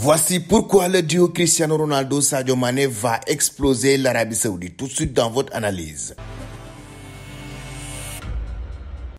Voici pourquoi le duo Cristiano Ronaldo-Sadio Mané va exploser l'Arabie Saoudite. Tout de suite dans votre analyse.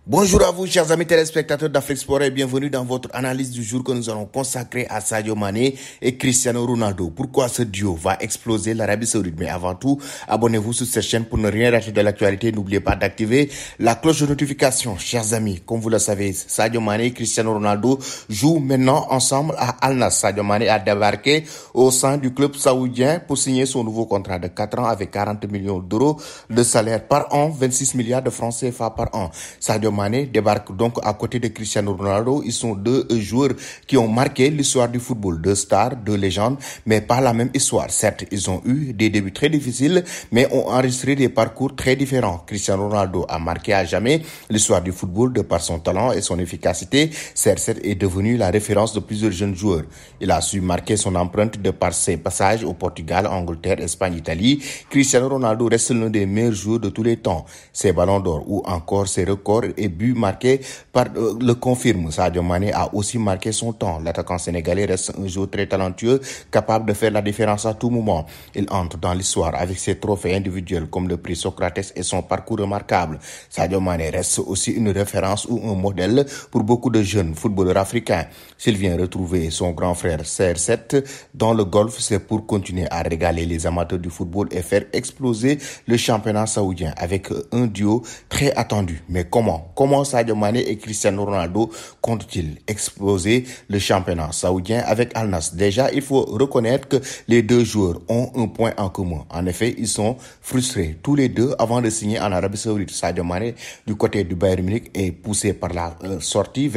Bonjour à vous, chers amis téléspectateurs d'Afrique Sport, et bienvenue dans votre analyse du jour que nous allons consacrer à Sadio Mané et Cristiano Ronaldo. Pourquoi ce duo va exploser l'Arabie Saoudite? Mais avant tout, abonnez-vous sur cette chaîne pour ne rien rater de l'actualité. N'oubliez pas d'activer la cloche de notification. Chers amis, comme vous le savez, Sadio Mané et Cristiano Ronaldo jouent maintenant ensemble à Al Nassr. Sadio Mané a débarqué au sein du club saoudien pour signer son nouveau contrat de 4 ans avec 40 millions d'euros de salaire par an, 26 milliards de francs CFA par an. Sadio Mané débarque donc à côté de Cristiano Ronaldo. Ils sont deux joueurs qui ont marqué l'histoire du football, deux stars, deux légendes, mais pas la même histoire. Certes, ils ont eu des débuts très difficiles, mais ont enregistré des parcours très différents. Cristiano Ronaldo a marqué à jamais l'histoire du football de par son talent et son efficacité. CR7 est devenu la référence de plusieurs jeunes joueurs. Il a su marquer son empreinte de par ses passages au Portugal, Angleterre, Espagne, Italie. Cristiano Ronaldo reste l'un des meilleurs joueurs de tous les temps. Ses ballons d'or ou encore ses records et buts marqués le confirment. Sadio Mané a aussi marqué son temps. L'attaquant sénégalais reste un joueur très talentueux, capable de faire la différence à tout moment. Il entre dans l'histoire avec ses trophées individuels comme le prix Socrates et son parcours remarquable. Sadio Mané reste aussi une référence ou un modèle pour beaucoup de jeunes footballeurs africains. S'il vient retrouver son grand frère CR7 dans le golf, c'est pour continuer à régaler les amateurs du football et faire exploser le championnat saoudien avec un duo très attendu. Mais Comment Sadio Mané et Cristiano Ronaldo comptent-ils exploser le championnat saoudien avec Al Nassr? Déjà, il faut reconnaître que les deux joueurs ont un point en commun. En effet, ils sont frustrés tous les deux avant de signer en Arabie Saoudite. Sadio Mané, du côté du Bayern Munich, est poussé par la sortie.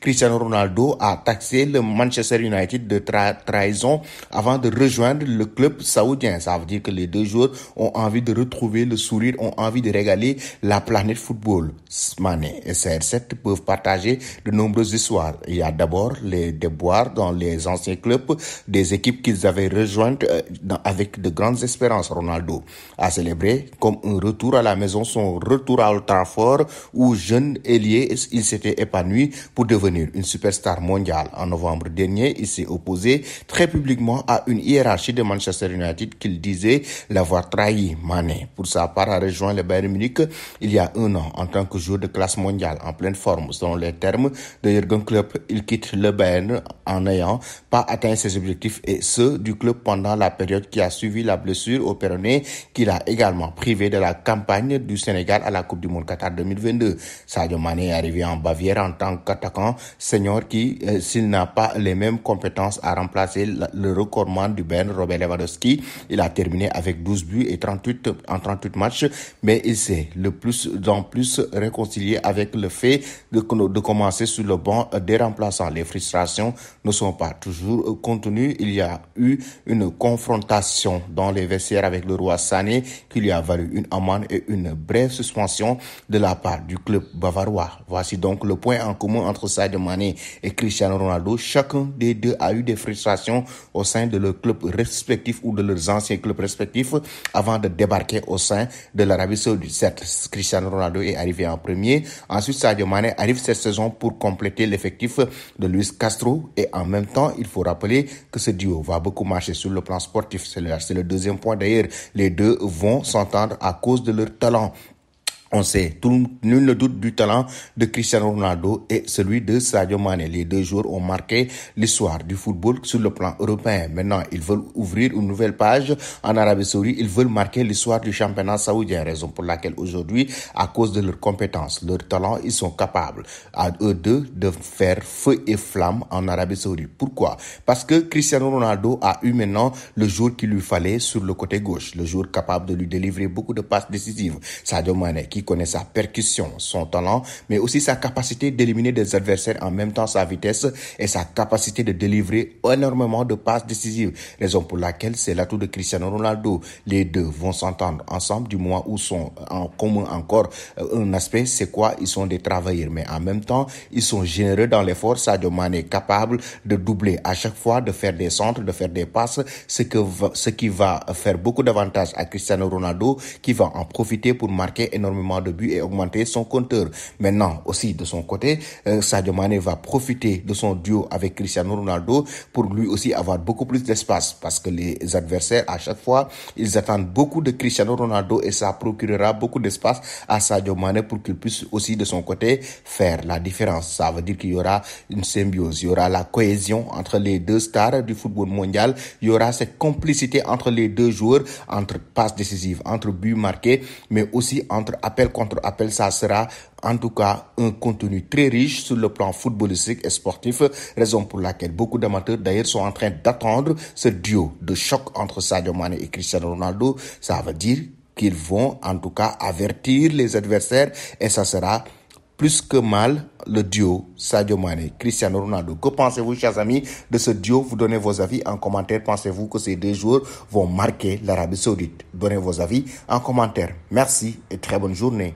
Cristiano Ronaldo a taxé le Manchester United de trahison avant de rejoindre le club saoudien. Ça veut dire que les deux joueurs ont envie de retrouver le sourire, ont envie de régaler la planète football. Mané et CR7 peuvent partager de nombreuses histoires. Il y a d'abord les déboires dans les anciens clubs des équipes qu'ils avaient rejointes avec de grandes espérances. Ronaldo a célébré comme un retour à la maison son retour à Old Trafford où jeune ailier, il s'était épanoui pour devenir une superstar mondiale. En novembre dernier, il s'est opposé très publiquement à une hiérarchie de Manchester United qu'il disait l'avoir trahi. Mané, pour sa part, a rejoint le Bayern Munich il y a un an en tant que joueur de classe mondiale en pleine forme. Selon les termes de Jürgen Klopp, il quitte le Bayern en n'ayant pas atteint ses objectifs et ceux du club pendant la période qui a suivi la blessure au péroné qu'il a également privé de la campagne du Sénégal à la Coupe du Monde Qatar 2022. Sadio Mané est arrivé en Bavière en tant qu'attaquant senior qui, s'il n'a pas les mêmes compétences, a remplacé le recordman du Bayern, Robert Lewandowski. Il a terminé avec 12 buts et 38 matchs, mais il s'est le plus en plus réconcilié avec le fait de commencer sur le banc des remplaçants. Les frustrations ne sont pas toujours contenues. Il y a eu une confrontation dans les vestiaires avec le roi Sané qui lui a valu une amende et une brève suspension de la part du club bavarois. Voici donc le point en commun entre Sadio Mané et Cristiano Ronaldo. Chacun des deux a eu des frustrations au sein de leur club respectif ou de leurs anciens clubs respectifs avant de débarquer au sein de l'Arabie Saoudite. Certes, Cristiano Ronaldo est arrivé en premier. Ensuite, Sadio Mané arrive cette saison pour compléter l'effectif de Luis Castro. Et en même temps, il faut rappeler que ce duo va beaucoup marcher sur le plan sportif. C'est le deuxième point d'ailleurs. Les deux vont s'entendre à cause de leur talent. On sait, nul ne doute du talent de Cristiano Ronaldo et celui de Sadio Mané. Les deux joueurs ont marqué l'histoire du football sur le plan européen. Maintenant, ils veulent ouvrir une nouvelle page en Arabie Saoudite. Ils veulent marquer l'histoire du championnat saoudien, raison pour laquelle aujourd'hui, à cause de leurs compétences, leur talent, ils sont capables à eux deux de faire feu et flamme en Arabie Saoudite. Pourquoi? Parce que Cristiano Ronaldo a eu maintenant le joueur qu'il lui fallait sur le côté gauche, le joueur capable de lui délivrer beaucoup de passes décisives. Sadio Mané, qui connaît sa percussion, son talent, mais aussi sa capacité d'éliminer des adversaires, en même temps sa vitesse et sa capacité de délivrer énormément de passes décisives. Raison pour laquelle c'est l'atout de Cristiano Ronaldo. Les deux vont s'entendre ensemble du moment où sont en commun encore un aspect, c'est quoi? Ils sont des travailleurs, mais en même temps, ils sont généreux dans l'effort. Sadio Mané est capable de doubler à chaque fois, de faire des centres, de faire des passes, ce qui va faire beaucoup d'avantages à Cristiano Ronaldo, qui va en profiter pour marquer énormément énormément de buts et augmenter son compteur. Maintenant, aussi de son côté, Sadio Mané va profiter de son duo avec Cristiano Ronaldo pour lui aussi avoir beaucoup plus d'espace parce que les adversaires, à chaque fois, ils attendent beaucoup de Cristiano Ronaldo et ça procurera beaucoup d'espace à Sadio Mané pour qu'il puisse aussi de son côté faire la différence. Ça veut dire qu'il y aura une symbiose, il y aura la cohésion entre les deux stars du football mondial, il y aura cette complicité entre les deux joueurs, entre passes décisives, entre buts marqués, mais aussi entre appel contre appel. Ça sera en tout cas un contenu très riche sur le plan footballistique et sportif, raison pour laquelle beaucoup d'amateurs d'ailleurs sont en train d'attendre ce duo de choc entre Sadio Mané et Cristiano Ronaldo. Ça veut dire qu'ils vont en tout cas avertir les adversaires et ça sera plus que mal le duo Sadio Mané, Cristiano Ronaldo. Que pensez-vous, chers amis, de ce duo? Vous donnez vos avis en commentaire. Pensez-vous que ces deux joueurs vont marquer l'Arabie Saoudite? Donnez vos avis en commentaire. Merci et très bonne journée.